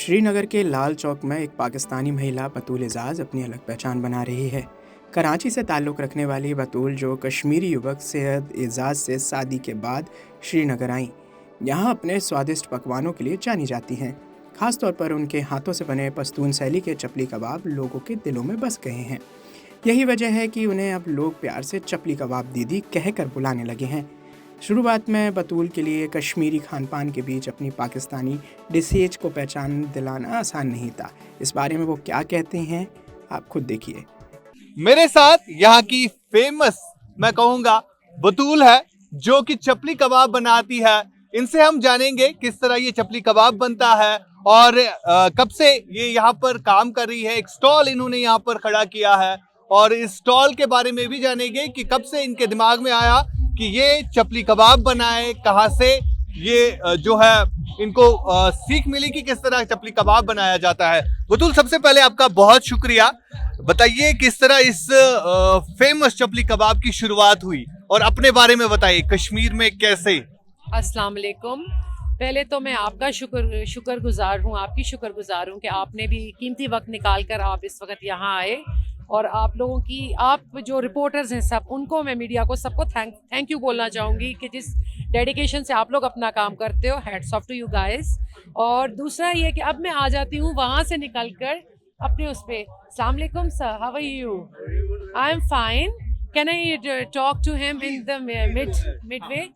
श्रीनगर के लाल चौक में एक पाकिस्तानी महिला बतूल एजाज अपनी अलग पहचान बना रही है। कराची से ताल्लुक़ रखने वाली बतूल, जो कश्मीरी युवक सैयद एजाज से शादी के बाद श्रीनगर आईं, यहाँ अपने स्वादिष्ट पकवानों के लिए जानी जाती हैं। ख़ास तौर पर उनके हाथों से बने पश्तून शैली के चपली कबाब लोगों के दिलों में बस गए हैं। यही वजह है कि उन्हें अब लोग प्यार से चपली कबाब दीदी कहकर बुलाने लगे हैं। शुरुआत में बतूल के लिए कश्मीरी खान पान के बीच अपनी पाकिस्तानी डिशेज को पहचान दिलाना आसान नहीं था। इस बारे में वो क्या कहते हैं, आप खुद देखिए। मेरे साथ यहाँ की फेमस मैं कहूँगा बतूल है, जो कि चपली कबाब बनाती है। इनसे हम जानेंगे किस तरह ये चपली कबाब बनता है और कब से ये यहाँ पर काम कर रही है। एक स्टॉल इन्होंने यहाँ पर खड़ा किया है और इस स्टॉल के बारे में भी जानेंगे कि कब से इनके दिमाग में आया कि ये चपली कबाब बनाए, कहाँ से ये जो है इनको सीख मिली कि किस तरह चपली कबाब बनाया जाता है। बतूल, सबसे पहले आपका बहुत शुक्रिया। बताइए किस तरह इस फेमस चपली कबाब की शुरुआत हुई और अपने बारे में बताइए, कश्मीर में कैसे। अस्सलाम वालेकुम। पहले तो मैं आपका शुक्रगुजार हूँ, आपकी शुक्रगुजार हूँ कि आपने भी कीमती वक्त निकाल कर आप इस वक्त यहाँ आए। और आप लोगों की, आप जो रिपोर्टर्स हैं सब, उनको मैं, मीडिया को, सबको थैंक यू बोलना चाहूँगी कि जिस डेडिकेशन से आप लोग अपना काम करते हो। Hats off to you guys. और दूसरा ये कि अब मैं आ जाती हूँ वहाँ से निकल कर अपने उस पे। अस्सलाम वालेकुम sir, how are you? I am fine. Can I talk to him in the midway?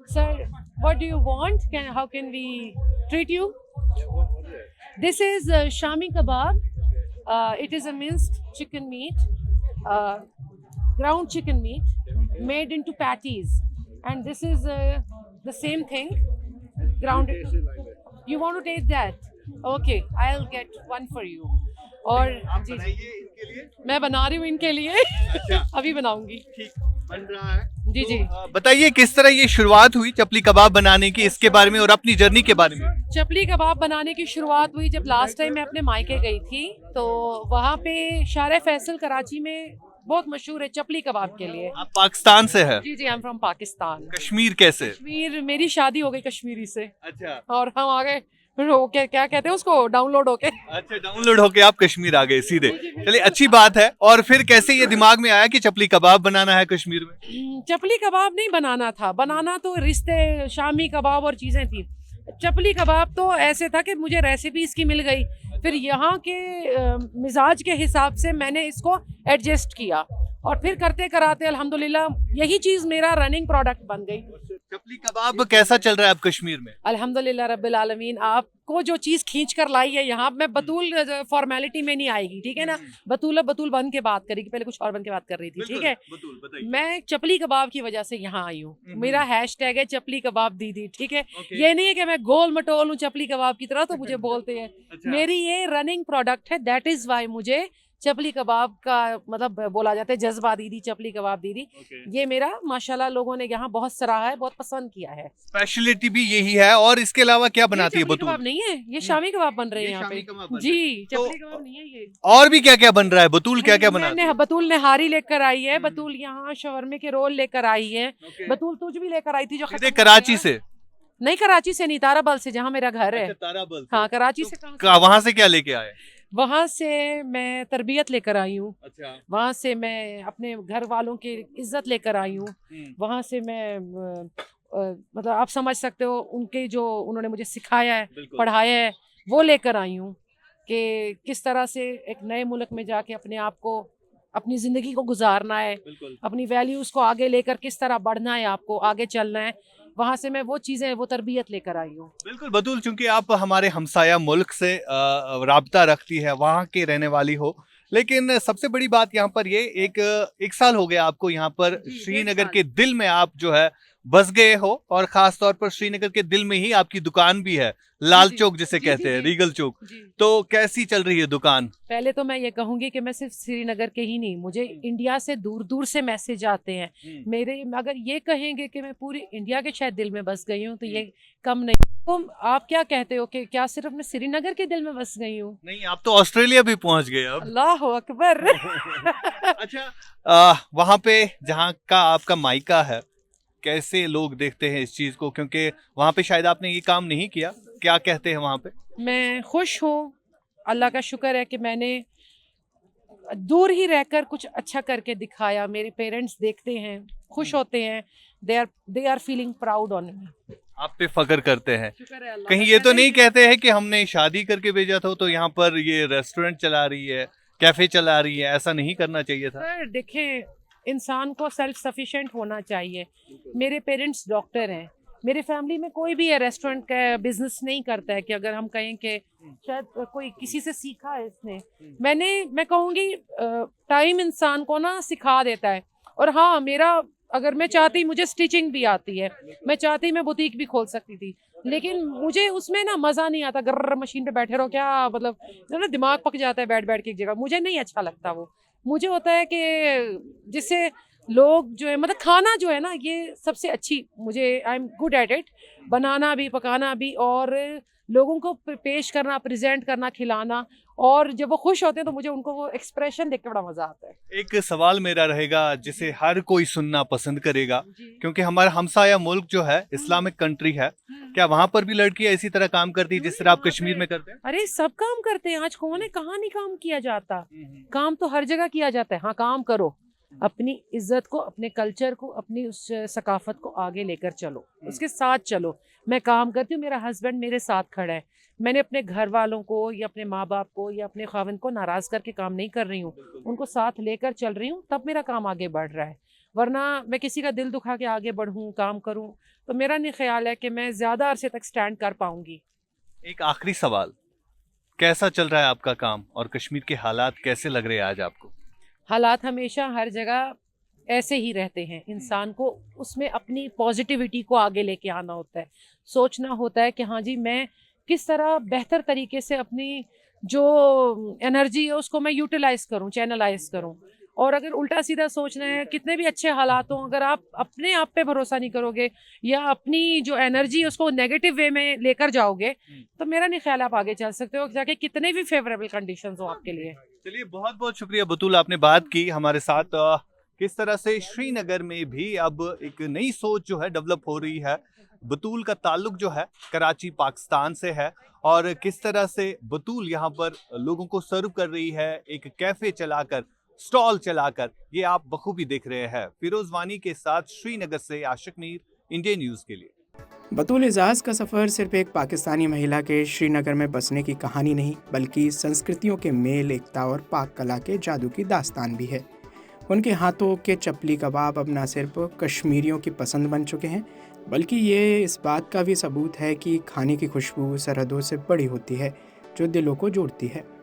Sir, what do you want? How can we treat you? This is Shami kebab. It is a minced chicken meat, ground chicken meat, made into patties. And this is the same thing, ground. You want to taste that? Okay, I'll get one for you. और जी मैं बना रही हूँ इनके लिए। अभी बनाऊंगी। ठीक, बन रहा है जी जी। बताइए किस तरह ये शुरुआत हुई चपली कबाब बनाने की, इसके बारे में और अपनी जर्नी के बारे में। चपली कबाब बनाने की शुरुआत हुई जब लास्ट टाइम मैं अपने मायके गई थी, तो वहाँ पे शारे फैसल कराची में बहुत मशहूर है चपली कबाब के लिए। आप पाकिस्तान से है? जी जी, I am from Pakistan. Kashmir कैसे? कश्मीर, मेरी शादी हो गई कश्मीरी से। अच्छा। और हम आ गए होके, क्या कहते हैं उसको, डाउनलोड होके। अच्छा, डाउनलोड होके आप कश्मीर आ गए सीधे। चलिए, अच्छी बात है। और फिर कैसे ये दिमाग में आया कि चपली कबाब बनाना है कश्मीर में? चपली कबाब नहीं बनाना था, बनाना तो रिश्ते, शामी कबाब और चीजें थी। चपली कबाब तो ऐसे था कि मुझे रेसिपी इसकी मिल गई, फिर यहाँ के मिजाज के हिसाब से मैंने इसको एडजस्ट किया और फिर करते कराते अल्हम्दुलिल्लाह यही चीज मेरा रनिंग प्रोडक्ट बन गई। चपली कबाब कैसा चल रहा है अब कश्मीर में? अल्हम्दुलिल्लाह रब्बिल आलमीन। आपको जो चीज खींच कर लाई है यहाँ, मैं बतूल फॉर्मेलिटी में नहीं आएगी, ठीक है ना। बतूल बन के बात करेगी, पहले कुछ और बन के बात कर रही थी, ठीक है। मैं चपली कबाब की वजह से यहाँ आई हूँ। मेरा हैशटैग है चपली कबाब दीदी, ठीक है। ये नहीं है कि मैं गोल मटोल हूँ चपली कबाब की तरह, तो मुझे बोलते हैं। मेरी ये रनिंग प्रोडक्ट है, दैट इज वाई मुझे चपली कबाब का मतलब बोला जाता है जज्बा दीदी, चपली कबाब दीदी। ये मेरा माशाल्लाह लोगों ने यहाँ बहुत सराहा है, बहुत पसंद किया है। स्पेशलिटी भी यही है। और इसके अलावा क्या बनाती है बतूल? कबाब नहीं है, ये शामी कबाब बन रहे हैं यहाँ पे। जी, चपली कबाब नहीं है ये। और भी क्या क्या बन रहा है बतूल? क्या क्या बना? बतूल नेहारी लेकर आई है, बतूल यहाँ शवरमे के रोल लेकर आई है, बतूल तुझ भी लेकर आई थी जो कराची से। नहीं, कराची से नहीं, ताराबल से, जहाँ मेरा घर है। ताराबल। हाँ, कराची से। वहाँ से क्या लेके आए? वहाँ से मैं तरबियत लेकर आई हूँ। अच्छा। वहाँ से मैं अपने घर वालों की इज्जत लेकर आई हूँ। वहाँ से मैं मतलब आप समझ सकते हो, उनके जो उन्होंने मुझे सिखाया है, पढ़ाया है, वो लेकर आई हूँ कि किस तरह से एक नए मुल्क में जाके अपने आप को, अपनी ज़िंदगी को गुजारना है, अपनी वैल्यूज़ को आगे लेकर किस तरह बढ़ना है, आपको आगे चलना है। वहाँ से मैं वो चीज़ें, वो तरबियत लेकर आई हूँ। बिल्कुल बतूल, चूंकि आप हमारे हमसाया मुल्क से राब्ता रखती है, वहाँ के रहने वाली हो, लेकिन सबसे बड़ी बात यहाँ पर ये, एक साल हो गया आपको यहाँ पर श्रीनगर के दिल में आप जो है बस गए हो, और खास तौर पर श्रीनगर के दिल में ही आपकी दुकान भी है, लाल चौक जिसे कहते हैं, रीगल चौक। तो कैसी चल रही है दुकान? पहले तो मैं ये कहूंगी कि मैं सिर्फ श्रीनगर के ही नहीं, मुझे इंडिया से दूर दूर से मैसेज आते हैं मेरे। अगर ये कहेंगे कि मैं पूरी इंडिया के शायद दिल में बस गई हूँ तो ये कम नहीं। तो आप क्या कहते हो कि क्या सिर्फ मैं श्रीनगर के दिल में बस गई हूँ? नहीं, आप तो ऑस्ट्रेलिया भी पहुंच गए अब। अल्लाह अकबर। अच्छा, वहाँ पे जहाँ का आपका मायका है, कैसे लोग देखते हैं इस चीज को? क्योंकि वहाँ पे शायद आपने ये काम नहीं किया। क्या कहते हैं वहाँ पे? मैं खुश हूँ, अल्लाह का शुक्र है कि मैंने दूर ही रहकर कुछ अच्छा करके दिखाया। मेरे पेरेंट्स देखते हैं, खुश होते हैं, they are feeling proud on me. आप पे फख्र करते हैं। शुक्र है अल्लाह कहीं का। ये तो नहीं कहते हैं कि हमने शादी करके भेजा था तो यहाँ पर ये रेस्टोरेंट चला रही है, कैफे चला रही है, ऐसा नहीं करना चाहिए था? सर देखें, इंसान को सेल्फ सफिशिएंट होना चाहिए। मेरे पेरेंट्स डॉक्टर हैं, मेरे फैमिली में कोई भी है रेस्टोरेंट का बिजनेस नहीं करता है कि अगर हम कहें कि शायद कोई किसी से सीखा है इसने। मैं कहूँगी टाइम इंसान को ना सिखा देता है। और हाँ, मेरा अगर मैं चाहती, मुझे स्टिचिंग भी आती है, मैं चाहती मैं बुटीक भी खोल सकती थी, लेकिन मुझे उसमें ना मज़ा नहीं आता। गर्र मशीन पे बैठे रहो, क्या मतलब ना दिमाग पक जाता है बैठ बैठ के एक जगह, मुझे नहीं अच्छा लगता वो। मुझे होता है कि जिससे लोग जो है, मतलब खाना जो है ना, ये सबसे अच्छी, मुझे I am good at it, बनाना भी पकाना भी, और लोगों को पेश करना, प्रेजेंट करना, खिलाना। और जब वो खुश होते हैं तो मुझे उनको वो एक्सप्रेशन देख के बड़ा मजा आता है। एक सवाल मेरा रहेगा जिसे हर कोई सुनना पसंद करेगा, जी। क्योंकि हमारा हमसाया मुल्क जो है इस्लामिक कंट्री है, क्या वहां पर भी लड़कियां इसी तरह काम करती है जिस तरह आप कश्मीर में करते हैं? अरे सब काम करते हैं, आज कौन है कहाँ नहीं काम किया जाता। काम तो हर जगह किया जाता है। हाँ, काम करो, अपनी इज्जत को, अपने कल्चर को, अपनी उस सकाफत को आगे लेकर चलो, उसके साथ चलो। मैं काम करती हूँ, मेरा हस्बैंड मेरे साथ खड़ा है। मैंने अपने घर वालों को या अपने माँ बाप को या अपने खाविंद को नाराज़ करके काम नहीं कर रही हूँ, उनको साथ लेकर चल रही हूँ, तब मेरा काम आगे बढ़ रहा है। वरना मैं किसी का दिल दुखा के आगे बढ़ूँ, काम करूँ, तो मेरा नहीं ख्याल है कि मैं ज़्यादा अरसे तक स्टैंड कर पाऊँगी। एक आखिरी सवाल, कैसा चल रहा है आपका काम और कश्मीर के हालात कैसे लग रहे हैं आज आपको? हालात हमेशा हर जगह ऐसे ही रहते हैं। इंसान को उसमें अपनी पॉजिटिविटी को आगे लेके आना होता है, सोचना होता है कि हाँ जी, मैं किस तरह बेहतर तरीके से अपनी जो एनर्जी है उसको मैं यूटिलाइज करूं, चैनलाइज करूं। और अगर उल्टा सीधा सोचना है, कितने भी अच्छे हालात हों, अगर आप अपने आप पे भरोसा नहीं करोगे या अपनी जो एनर्जी है उसको नेगेटिव वे में लेकर जाओगे, तो मेरा नहीं ख्याल आप आगे चल सकते हो, चाहे कितने भी फेवरेबल कंडीशंस हो आपके लिए। चलिए, बहुत बहुत शुक्रिया बतूल, आपने बात की हमारे साथ। किस तरह से श्रीनगर में भी अब एक नई सोच जो है डेवलप हो रही है। बतूल का ताल्लुक जो है कराची पाकिस्तान से है, और किस तरह से बतूल यहाँ पर लोगों को सर्व कर रही है एक कैफे चलाकर, स्टॉल चलाकर, ये आप बखूबी देख रहे हैं। फिरोज वानी के साथ श्रीनगर से आशिक मीर, इंडिया न्यूज़ के लिए। बतूल एजाज का सफ़र सिर्फ एक पाकिस्तानी महिला के श्रीनगर में बसने की कहानी नहीं, बल्कि संस्कृतियों के मेल, एकता और पाक कला के जादू की दास्तान भी है। उनके हाथों के चपली कबाब अब न सिर्फ कश्मीरियों की पसंद बन चुके हैं, बल्कि ये इस बात का भी सबूत है कि खाने की खुशबू सरहदों से बड़ी होती है, जो दिलों को जोड़ती है।